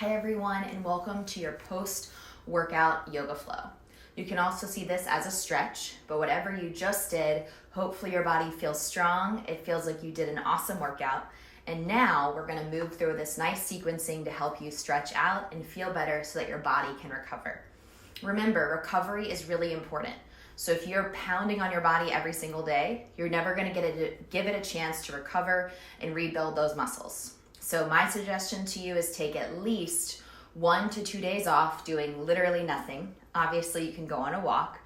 Hi everyone, and welcome to your post-workout yoga flow. You can also see this as a stretch, but whatever you just did, hopefully your body feels strong. It feels like you did an awesome workout. And now we're gonna move through this nice sequencing to help you stretch out and feel better so that your body can recover. Remember, recovery is really important. So if you're pounding on your body every single day, you're never gonna give it a chance to recover and rebuild those muscles. So my suggestion to you is take at least 1 to 2 days off doing literally nothing. Obviously you can go on a walk.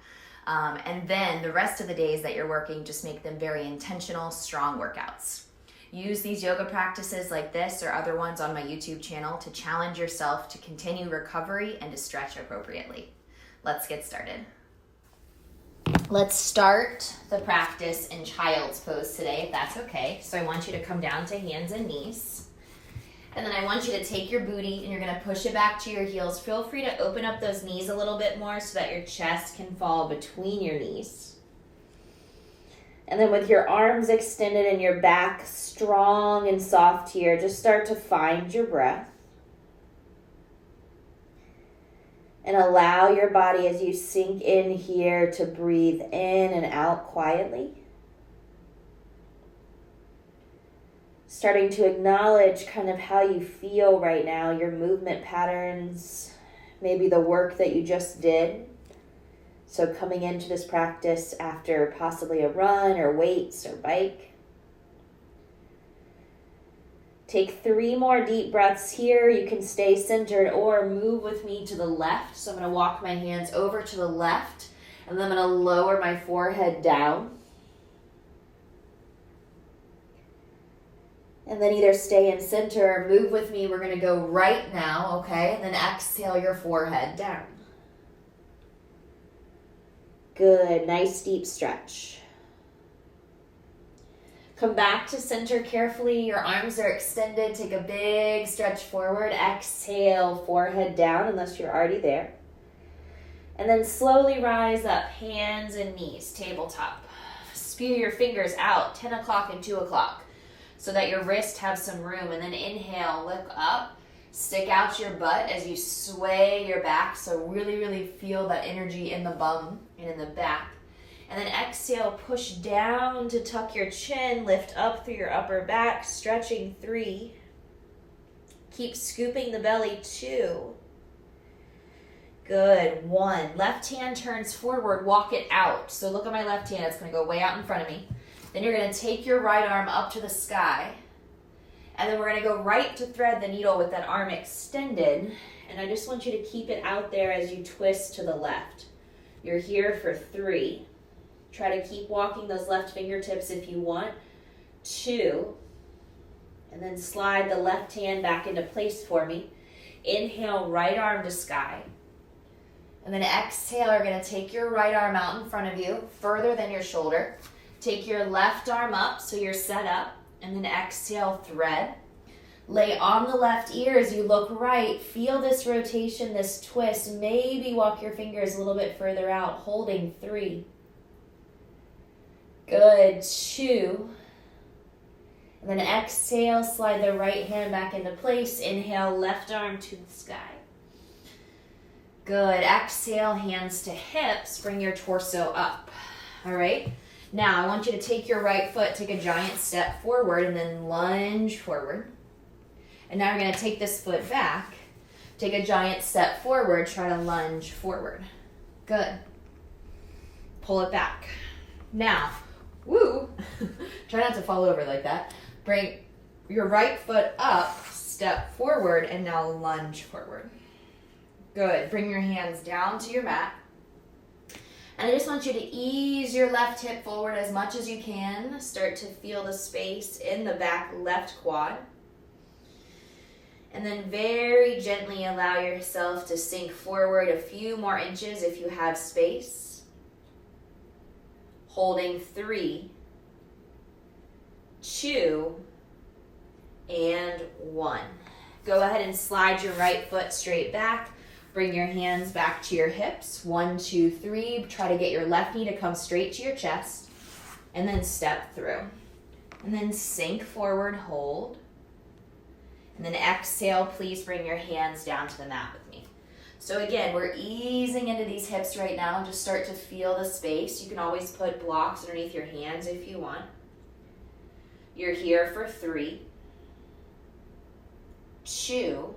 And then the rest of the days that you're working, just make them very intentional, strong workouts. Use these yoga practices like this or other ones on my YouTube channel to challenge yourself to continue recovery and to stretch appropriately. Let's get started. Let's start the practice in child's pose today, if that's okay. So I want you to come down to hands and knees. And then I want you to take your booty and you're gonna push it back to your heels. Feel free to open up those knees a little bit more so that your chest can fall between your knees. And then with your arms extended and your back strong and soft here, just start to find your breath. And allow your body as you sink in here to breathe in and out quietly. Starting to acknowledge kind of how you feel right now, your movement patterns, maybe the work that you just did. So coming into this practice after possibly a run or weights or bike. Take 3 more deep breaths here. You can stay centered or move with me to the left. So I'm going to walk my hands over to the left and then I'm going to lower my forehead down. And then either stay in center or move with me. We're going to go right now, okay? And then exhale your forehead down. Good, nice deep stretch. Come back to center carefully. Your arms are extended. Take a big stretch forward. Exhale, forehead down unless you're already there. And then slowly rise up, hands and knees, tabletop. Spew your fingers out, 10 o'clock and 2 o'clock. So that your wrists have some room. And then inhale, look up, stick out your butt as you sway your back. So really, really feel that energy in the bum and in the back. And then exhale, push down to tuck your chin, lift up through your upper back, stretching 3. Keep scooping the belly, 2. Good, 1. Left hand turns forward, walk it out. So look at my left hand, it's gonna go way out in front of me. Then you're going to take your right arm up to the sky. And then we're going to go right to thread the needle with that arm extended. And I just want you to keep it out there as you twist to the left. You're here for 3. Try to keep walking those left fingertips if you want. 2. And then slide the left hand back into place for me. Inhale, right arm to sky. And then exhale, you're going to take your right arm out in front of you, further than your shoulder. Take your left arm up so you're set up, and then exhale, thread. Lay on the left ear as you look right. Feel this rotation, this twist. Maybe walk your fingers a little bit further out, holding 3. Good, 2. And then exhale, slide the right hand back into place. Inhale, left arm to the sky. Good, exhale, hands to hips. Bring your torso up, all right? Now, I want you to take your right foot, take a giant step forward, and then lunge forward. And now you're going to take this foot back, take a giant step forward, try to lunge forward. Good. Pull it back. Now, woo, try not to fall over like that. Bring your right foot up, step forward, and now lunge forward. Good. Bring your hands down to your mat. And I just want you to ease your left hip forward as much as you can. Start to feel the space in the back left quad. And then very gently allow yourself to sink forward a few more inches if you have space. Holding 3, 2, and 1. Go ahead and slide your right foot straight back. Bring your hands back to your hips. 1, 2, 3. Try to get your left knee to come straight to your chest. And then step through. And then sink forward, hold. And then exhale, please bring your hands down to the mat with me. So again, we're easing into these hips right now. Just start to feel the space. You can always put blocks underneath your hands if you want. You're here for 3, 2,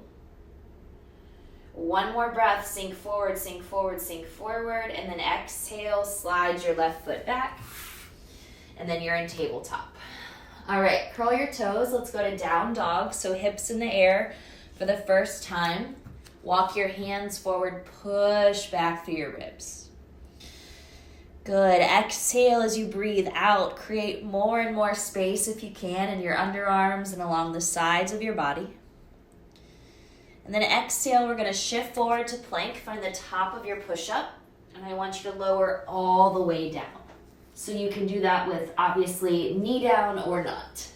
1 more breath, sink forward, sink forward, sink forward, and then exhale, slide your left foot back, and then you're in tabletop. All right, curl your toes. Let's go to down dog. So hips in the air for the first time. Walk your hands forward, push back through your ribs. Good. Exhale as you breathe out. Create more and more space if you can in your underarms and along the sides of your body. And then exhale, we're going to shift forward to plank. Find the top of your push-up, and I want you to lower all the way down. So you can do that with, obviously, knee down or not.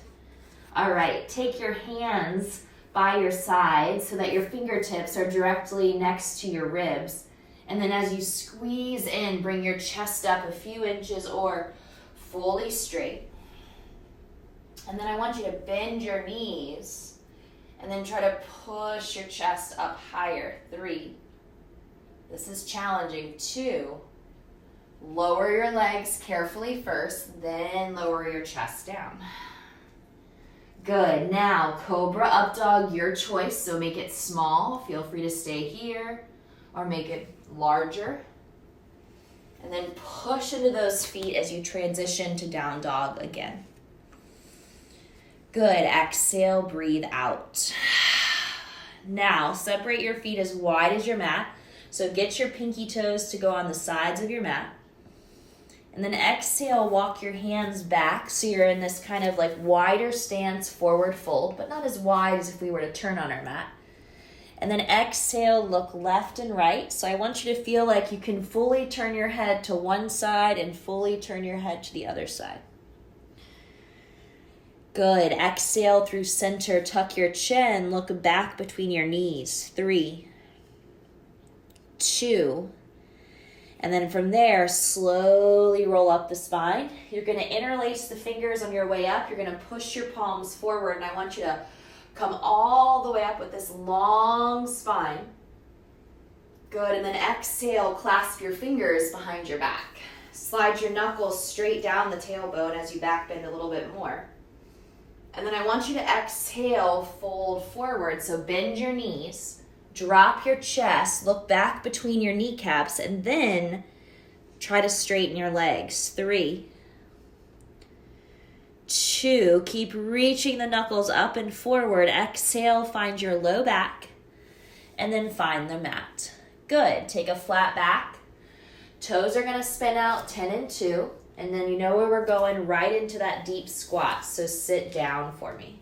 All right, take your hands by your sides so that your fingertips are directly next to your ribs. And then as you squeeze in, bring your chest up a few inches or fully straight. And then I want you to bend your knees and then try to push your chest up higher. 3. This is challenging. 2. Lower your legs carefully first, then lower your chest down. Good. Now, cobra up dog, your choice. So make it small. Feel free to stay here or make it larger. And then push into those feet as you transition to down dog again. Good. Exhale, breathe out. Now, separate your feet as wide as your mat. So get your pinky toes to go on the sides of your mat. And then exhale, walk your hands back so you're in this kind of like wider stance, forward fold, but not as wide as if we were to turn on our mat. And then exhale, look left and right. So I want you to feel like you can fully turn your head to one side and fully turn your head to the other side. Good. Exhale through center, tuck your chin, look back between your knees. 3, 2, and then from there, slowly roll up the spine. You're going to interlace the fingers on your way up. You're going to push your palms forward, and I want you to come all the way up with this long spine. Good, and then exhale, clasp your fingers behind your back. Slide your knuckles straight down the tailbone as you back bend a little bit more. And then I want you to exhale, fold forward. So bend your knees, drop your chest, look back between your kneecaps, and then try to straighten your legs. 3, 2, keep reaching the knuckles up and forward. Exhale, find your low back, and then find the mat. Good. Take a flat back. Toes are going to spin out 10 and 2. And then you know where we're going, right into that deep squat. So sit down for me.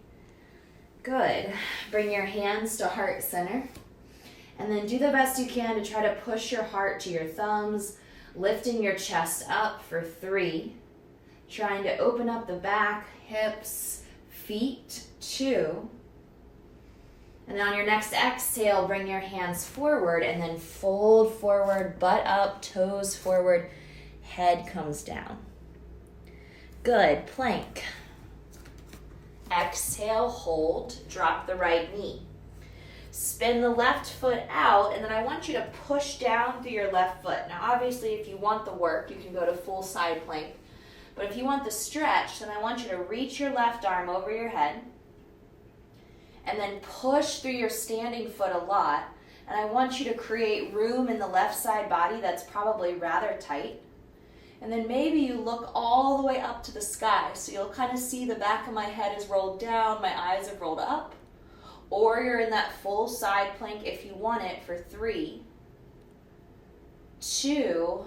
Good. Bring your hands to heart center. And then do the best you can to try to push your heart to your thumbs, lifting your chest up for 3. Trying to open up the back, hips, feet. 2. And then on your next exhale, bring your hands forward and then fold forward, butt up, toes forward, head comes down. Good. Plank. Exhale, hold, drop the right knee. Spin the left foot out, and then I want you to push down through your left foot. Now, obviously, if you want the work, you can go to full side plank. But if you want the stretch, then I want you to reach your left arm over your head, and then push through your standing foot a lot. And I want you to create room in the left side body that's probably rather tight. And then maybe you look all the way up to the sky. So you'll kind of see the back of my head is rolled down, my eyes have rolled up. Or you're in that full side plank if you want it for 3, 2,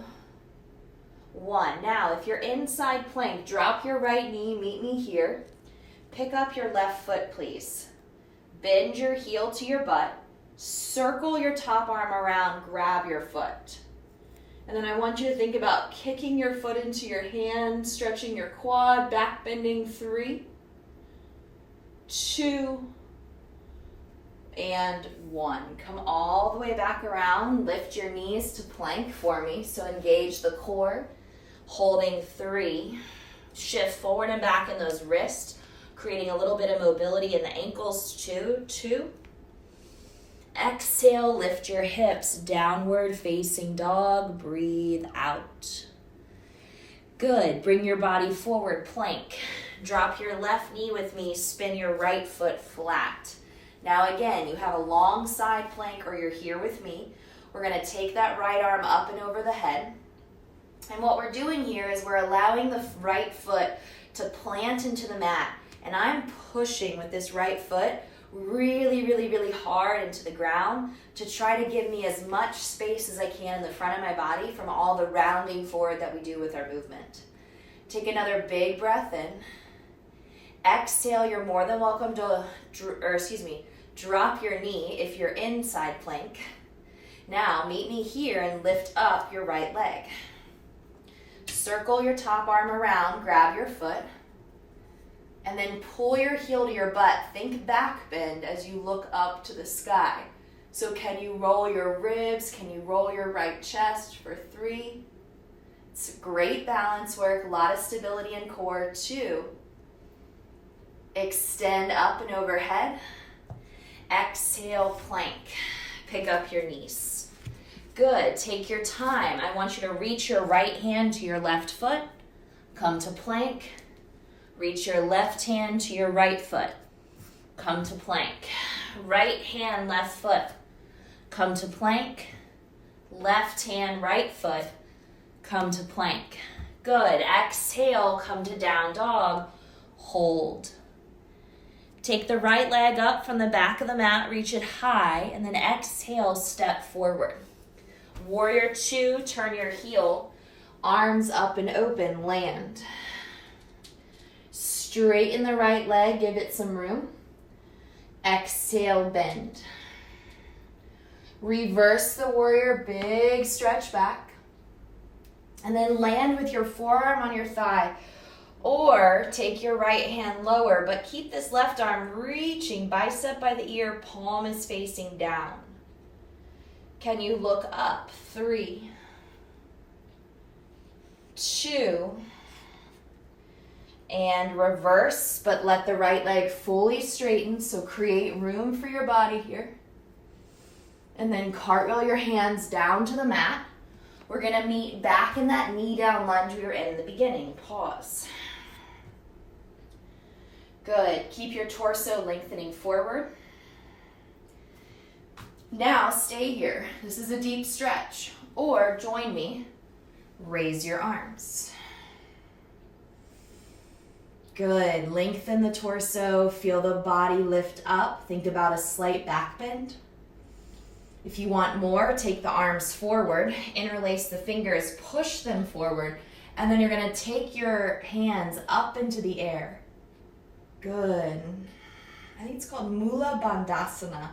1. Now, if you're inside plank, drop your right knee, meet me here. Pick up your left foot, please. Bend your heel to your butt. Circle your top arm around, grab your foot. And then I want you to think about kicking your foot into your hand, stretching your quad, back bending. 3, 2, and 1. Come all the way back around. Lift your knees to plank for me. So engage the core. Holding 3. Shift forward and back in those wrists. creating a little bit of mobility in the ankles too. 2. Exhale, lift your hips, downward facing dog, breathe out. Good, bring your body forward, plank. Drop your left knee with me, spin your right foot flat. Now again, you have a long side plank or you're here with me. We're gonna take that right arm up and over the head. And what we're doing here is we're allowing the right foot to plant into the mat. And I'm pushing with this right foot really, really, really hard into the ground to try to give me as much space as I can in the front of my body from all the rounding forward that we do with our movement. Take another big breath in. Exhale, you're more than welcome to, drop your knee if you're in side plank. Now, meet me here and lift up your right leg. Circle your top arm around, grab your foot, and then pull your heel to your butt. Think back bend as you look up to the sky. So can you roll your ribs? Can you roll your right chest for 3? It's great balance work, a lot of stability in core. 2. Extend up and overhead. Exhale, plank. Pick up your knees. Good, take your time. I want you to reach your right hand to your left foot. Come to plank. Reach your left hand to your right foot. Come to plank. Right hand, left foot. Come to plank. Left hand, right foot. Come to plank. Good. Exhale, come to down dog. Hold. Take the right leg up from the back of the mat, reach it high, and then exhale, step forward. Warrior 2, turn your heel, arms up and open, land. Straighten the right leg, give it some room. Exhale, bend. Reverse the warrior, big stretch back. And then land with your forearm on your thigh. Or take your right hand lower, but keep this left arm reaching, bicep by the ear, palm is facing down. Can you look up? 3, 2, and reverse, but let the right leg fully straighten, so create room for your body here. And then cartwheel your hands down to the mat. We're gonna meet back in that knee down lunge we were in the beginning. Pause. Good, keep your torso lengthening forward. Now stay here. This is a deep stretch. Or join me, raise your arms. Good, lengthen the torso, feel the body lift up. Think about a slight back bend. If you want more, take the arms forward, interlace the fingers, push them forward, and then you're gonna take your hands up into the air. Good. I think it's called Mula Bandhasana,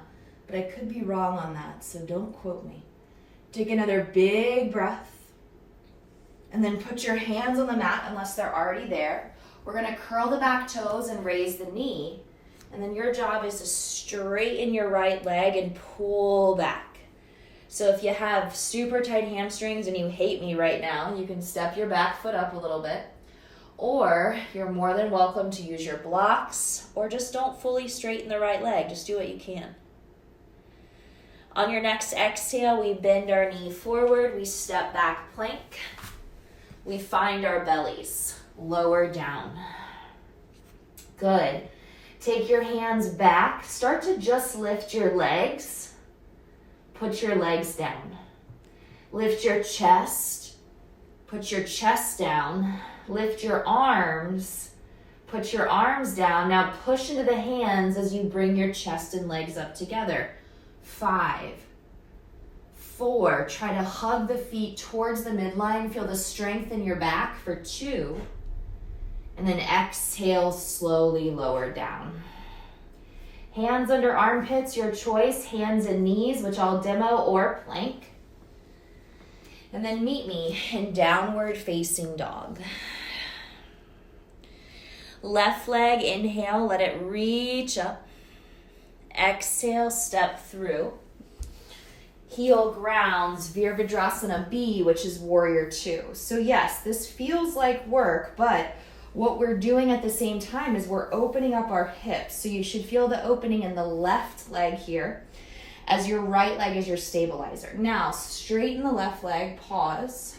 but I could be wrong on that, so don't quote me. Take another big breath, and then put your hands on the mat unless they're already there. We're gonna curl the back toes and raise the knee, and then your job is to straighten your right leg and pull back. So if you have super tight hamstrings and you hate me right now, you can step your back foot up a little bit. Or you're more than welcome to use your blocks, or just don't fully straighten the right leg. Just do what you can. On your next exhale, we bend our knee forward. We step back plank. We find our bellies. Lower down. Good. Take your hands back. Start to just lift your legs. Put your legs down. Lift your chest. Put your chest down. Lift your arms. Put your arms down. Now push into the hands as you bring your chest and legs up together. 5, 4. Try to hug the feet towards the midline. Feel the strength in your back for 2. And then exhale, slowly lower down. Hands under armpits, your choice. Hands and knees, which I'll demo, or plank. And then meet me in downward facing dog. Left leg, inhale, let it reach up. Exhale, step through. Heel grounds, Virabhadrasana B, which is warrior 2. So yes, this feels like work, but What we're doing at the same time is we're opening up our hips. So you should feel the opening in the left leg here, as your right leg is your stabilizer. Now, straighten the left leg, pause,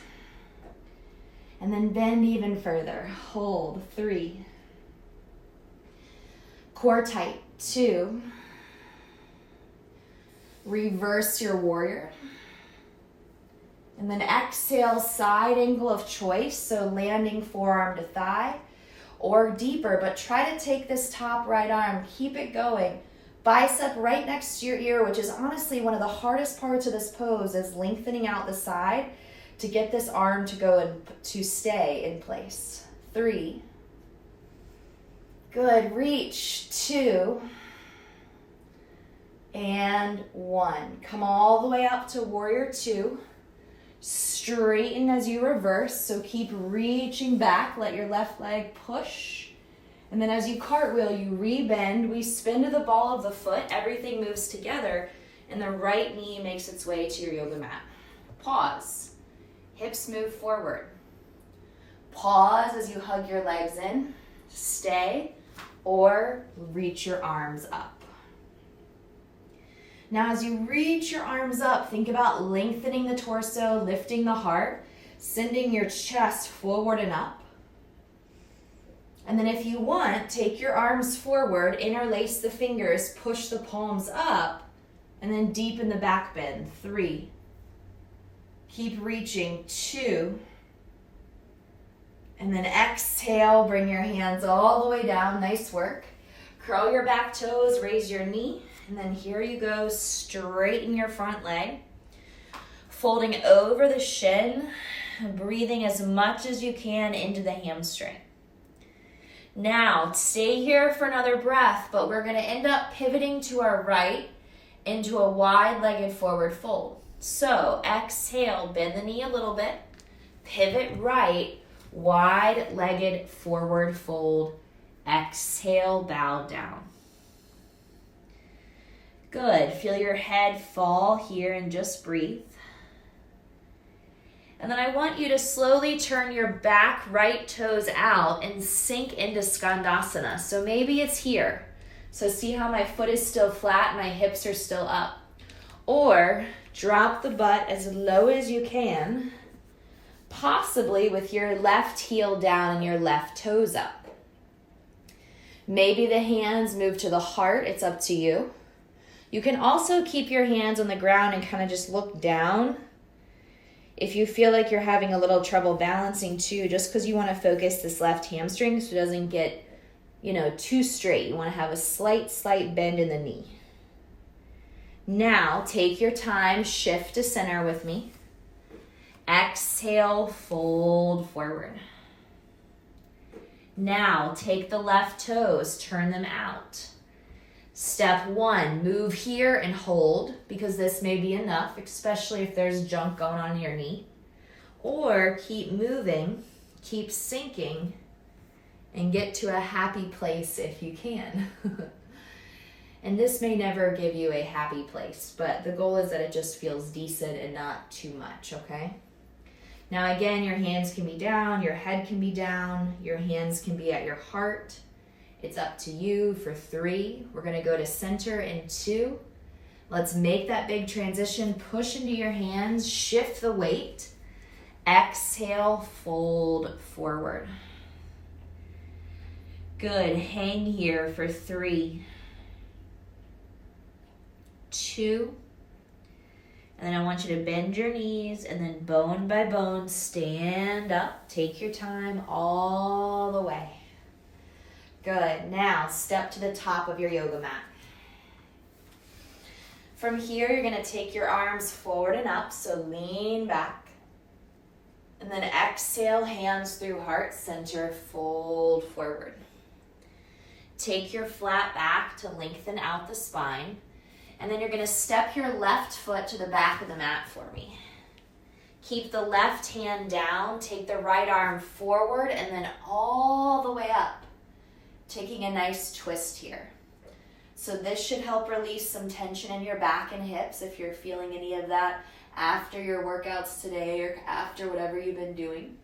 and then bend even further. Hold, 3. Core tight, 2. Reverse your warrior. And then exhale, side angle of choice, so landing forearm to thigh, or deeper, but try to take this top right arm, keep it going. Bicep right next to your ear, which is honestly one of the hardest parts of this pose, is lengthening out the side to get this arm to go and to stay in place. 3. Good, reach. 2. And 1. Come all the way up to warrior 2. Straighten as you reverse, so keep reaching back. Let your left leg push. And then as you cartwheel, you rebend. We spin to the ball of the foot. Everything moves together, and the right knee makes its way to your yoga mat. Pause. Hips move forward. Pause as you hug your legs in. Stay, or reach your arms up. Now, as you reach your arms up, think about lengthening the torso, lifting the heart, sending your chest forward and up. And then if you want, take your arms forward, interlace the fingers, push the palms up, and then deepen the back bend. 3. Keep reaching. 2. And then exhale, bring your hands all the way down. Nice work. Curl your back toes, raise your knee. And then here you go, straighten your front leg, folding over the shin, breathing as much as you can into the hamstring. Now, stay here for another breath, but we're gonna end up pivoting to our right into a wide-legged forward fold. So exhale, bend the knee a little bit, pivot right, wide-legged forward fold. Exhale, bow down. Good. Feel your head fall here and just breathe. And then I want you to slowly turn your back right toes out and sink into Skandasana. So maybe it's here. So see how my foot is still flat, my hips are still up. Or drop the butt as low as you can, possibly with your left heel down and your left toes up. Maybe the hands move to the heart. It's up to you. You can also keep your hands on the ground and kind of just look down. If you feel like you're having a little trouble balancing too, just because you want to focus this left hamstring so it doesn't get, too straight. You want to have a slight bend in the knee. Now, take your time, shift to center with me. Exhale, fold forward. Now, take the left toes, turn them out. Step 1, move here and hold, because this may be enough, especially if there's junk going on in your knee. Or keep moving, keep sinking, and get to a happy place if you can. And this may never give you a happy place, but the goal is that it just feels decent and not too much, okay? Now again, your hands can be down, your head can be down, your hands can be at your heart. It's up to you for 3. We're gonna go to center in 2. Let's make that big transition. Push into your hands, shift the weight. Exhale, fold forward. Good, hang here for 3, 2, and then I want you to bend your knees and then bone by bone, stand up. Take your time all the way. Good. Now step to the top of your yoga mat. From here, you're going to take your arms forward and up, so lean back. And then exhale, hands through heart center, fold forward. Take your flat back to lengthen out the spine. And then you're going to step your left foot to the back of the mat for me. Keep the left hand down, take the right arm forward, and then all the way up. Taking a nice twist here. So this should help release some tension in your back and hips if you're feeling any of that after your workouts today or after whatever you've been doing.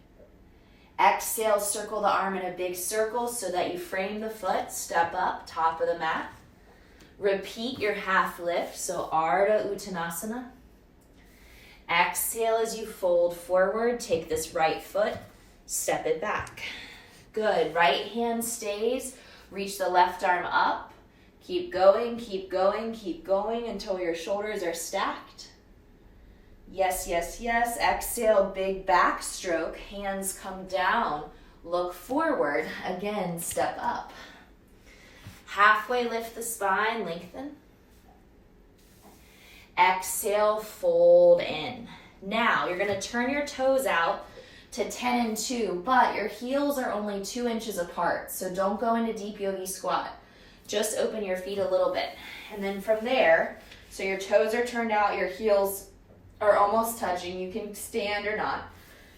Exhale, circle the arm in a big circle so that you frame the foot. Step up, top of the mat. Repeat your half lift, so Ardha Uttanasana. Exhale as you fold forward. Take this right foot, step it back. Good. Right hand stays. Reach the left arm up. Keep going, keep going, keep going until your shoulders are stacked. Yes, yes, yes. Exhale, big backstroke. Hands come down. Look forward. Again, step up. Halfway lift the spine, lengthen. Exhale, fold in. Now, you're going to turn your toes out to 10 and 2, but your heels are only 2 inches apart, so don't go into deep yogi squat. Just open your feet a little bit. And then from there, so your toes are turned out, your heels are almost touching. You can stand or not.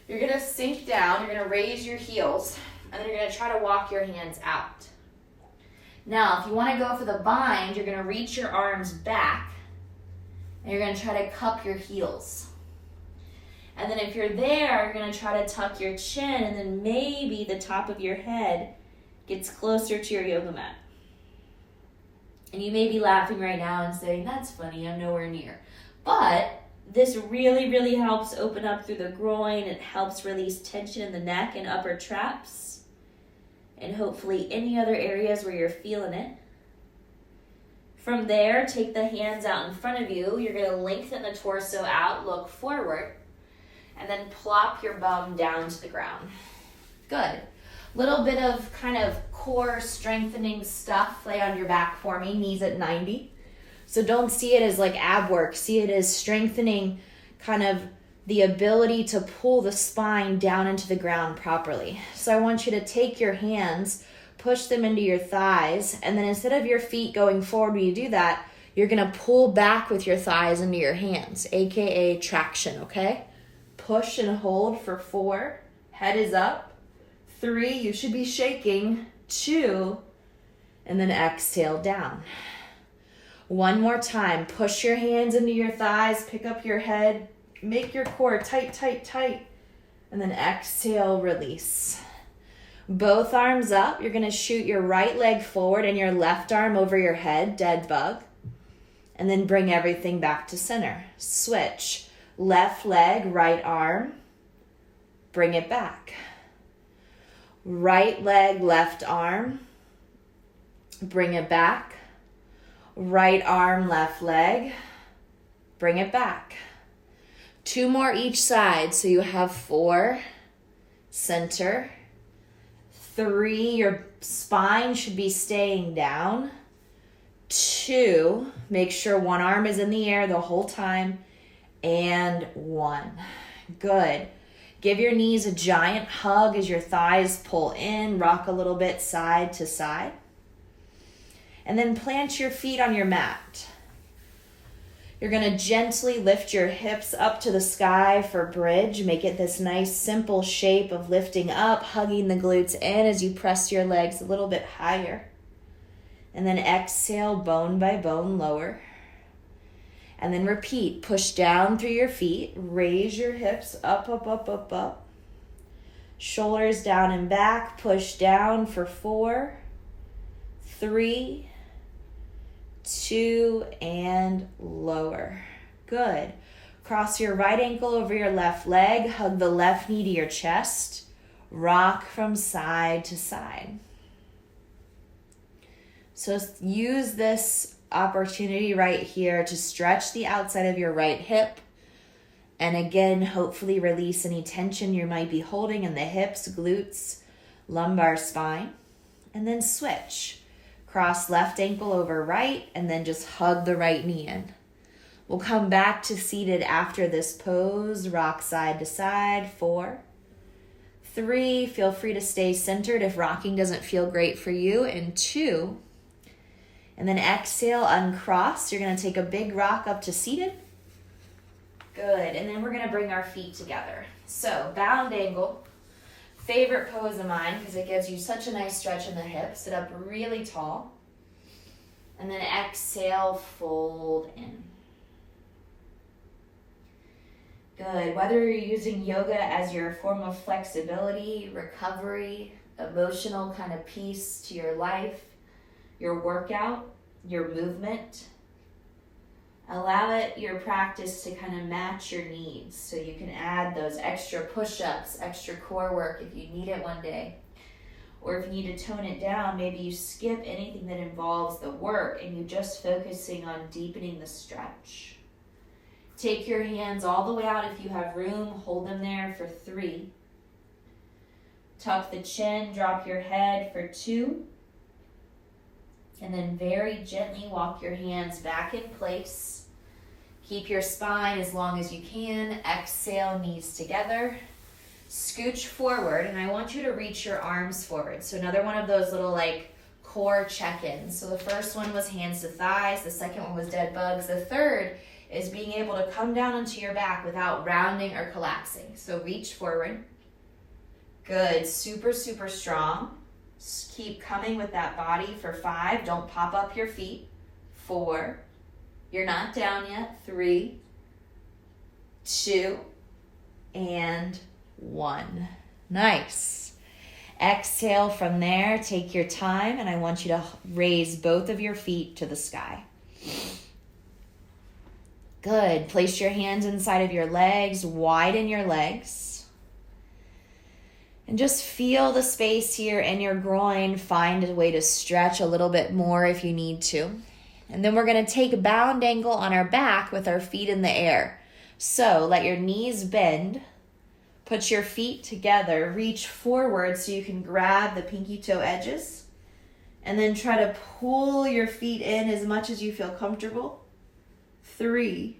You're going to sink down. You're going to raise your heels, and then you're going to try to walk your hands out. Now, if you want to go for the bind, you're going to reach your arms back, and you're going to try to cup your heels. And then if you're there, you're going to try to tuck your chin, and then maybe the top of your head gets closer to your yoga mat. And you may be laughing right now and saying, that's funny, I'm nowhere near. But this really, really helps open up through the groin. It helps release tension in the neck and upper traps. And hopefully any other areas where you're feeling it. From there, take the hands out in front of you. You're going to lengthen the torso out, look forward, and then plop your bum down to the ground. Good. Little bit of kind of core strengthening stuff. Lay on your back for me, knees at 90. So don't see it as like ab work. See it as strengthening kind of the ability to pull the spine down into the ground properly. So I want you to take your hands, push them into your thighs, and then instead of your feet going forward when you do that, you're going to pull back with your thighs into your hands, aka traction, okay? Push and hold for 4. Head is up. 3, you should be shaking. 2, and then exhale down. One more time. Push your hands into your thighs, pick up your head, make your core tight, tight, tight, and then exhale, release. Both arms up. You're going to shoot your right leg forward and your left arm over your head, dead bug, and then bring everything back to center. Switch. Left leg, right arm, bring it back. Right leg, left arm, bring it back. Right arm, left leg, bring it back. 2 more each side, so you have 4, center. 3, your spine should be staying down. 2, make sure one arm is in the air the whole time. And 1. Good. Give your knees a giant hug as your thighs pull in. Rock a little bit side to side. And then plant your feet on your mat. You're going to gently lift your hips up to the sky for bridge. Make it this nice simple shape of lifting up, hugging the glutes in as you press your legs a little bit higher. And then exhale, bone by bone, lower. And then repeat. Push down through your feet. Raise your hips up, up, up, up, up. Shoulders down and back. Push down for 4, 3, 2, and lower. Good. Cross your right ankle over your left leg. Hug the left knee to your chest. Rock from side to side. So use this opportunity right here to stretch the outside of your right hip. And again, hopefully release any tension you might be holding in the hips, glutes, lumbar spine. And then switch. Cross left ankle over right, and then just hug the right knee in. We'll come back to seated after this pose. Rock side to side. 4, 3, feel free to stay centered if rocking doesn't feel great for you. And 2, and then exhale, uncross. You're going to take a big rock up to seated. Good. And then we're going to bring our feet together. So bound angle. Favorite pose of mine because it gives you such a nice stretch in the hips. Sit up really tall. And then exhale, fold in. Good. Good. Whether you're using yoga as your form of flexibility, recovery, emotional kind of piece to your life, your workout, your movement, allow your practice to kind of match your needs. So you can add those extra push-ups, extra core work if you need it one day. Or if you need to tone it down, maybe you skip anything that involves the work and you're just focusing on deepening the stretch. Take your hands all the way out if you have room. Hold them there for 3. Tuck the chin, drop your head for 2. And then very gently walk your hands back in place. Keep your spine as long as you can. Exhale, knees together. Scooch forward, and I want you to reach your arms forward. So another one of those little core check-ins. So the first one was hands to thighs. The second one was dead bugs. The third is being able to come down onto your back without rounding or collapsing. So reach forward. Good, super, super strong. Just keep coming with that body for 5. Don't pop up your feet. 4. You're not down yet. 3, 2, and 1. Nice. Exhale from there. Take your time, and I want you to raise both of your feet to the sky. Good. Place your hands inside of your legs. Widen your legs. And just feel the space here in your groin. Find a way to stretch a little bit more if you need to. And then we're going to take a bound angle on our back with our feet in the air. So let your knees bend. Put your feet together. Reach forward so you can grab the pinky toe edges. And then try to pull your feet in as much as you feel comfortable. 3,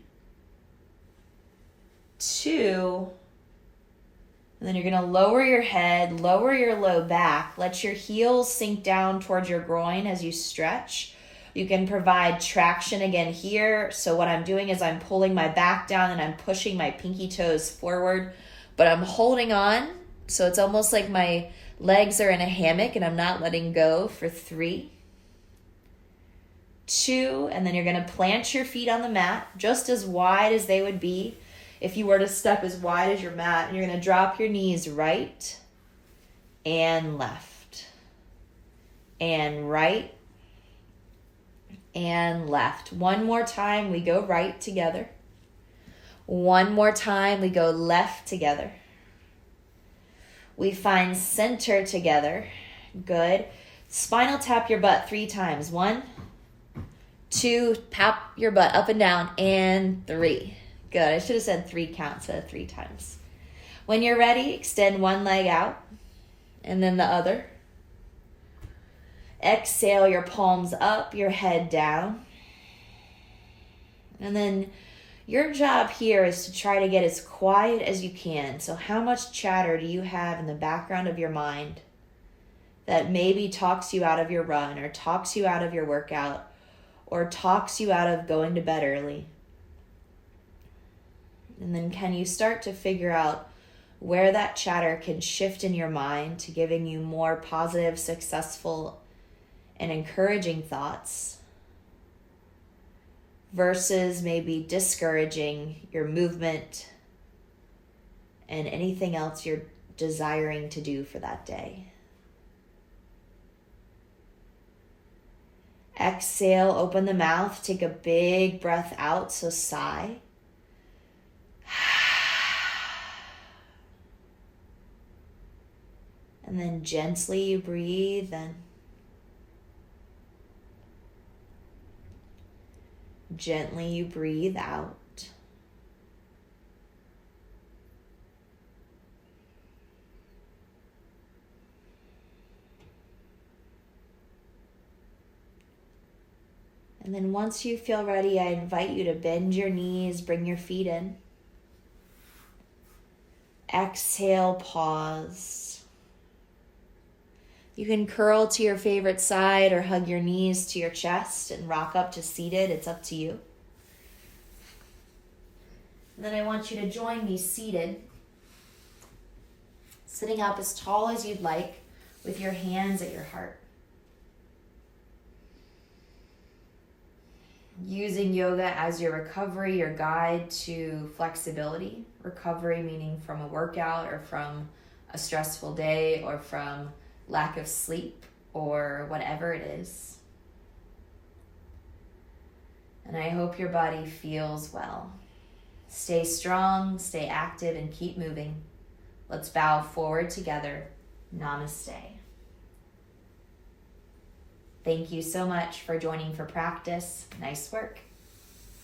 2, and then you're going to lower your head, lower your low back. Let your heels sink down towards your groin as you stretch. You can provide traction again here. So what I'm doing is I'm pulling my back down and I'm pushing my pinky toes forward, but I'm holding on. So it's almost like my legs are in a hammock and I'm not letting go for 3, 2, and then you're going to plant your feet on the mat just as wide as they would be if you were to step as wide as your mat. And you're going to drop your knees right and left and right and left. One more time, we go right together. One more time, we go left together. We find center together. Good. Spinal tap your butt 3 times. 1, 2, tap your butt up and down, and 3. Good. I should have said 3 counts instead of 3 times. When you're ready, extend one leg out and then the other. Exhale your palms up, your head down. And then your job here is to try to get as quiet as you can. So how much chatter do you have in the background of your mind that maybe talks you out of your run or talks you out of your workout or talks you out of going to bed early? And then can you start to figure out where that chatter can shift in your mind to giving you more positive, successful, and encouraging thoughts versus maybe discouraging your movement and anything else you're desiring to do for that day. Exhale, open the mouth, take a big breath out, so sigh. And then gently you breathe in. Gently you breathe out. And then once you feel ready, I invite you to bend your knees, bring your feet in. Exhale, pause. You can curl to your favorite side or hug your knees to your chest and rock up to seated. It's up to you. And then I want you to join me seated, sitting up as tall as you'd like with your hands at your heart. using yoga as your recovery, your guide to flexibility. Recovery meaning from a workout or from a stressful day or from lack of sleep or whatever it is. And I hope your body feels well. Stay strong, stay active, and keep moving. Let's bow forward together. Namaste. Thank you so much for joining for practice. Nice work.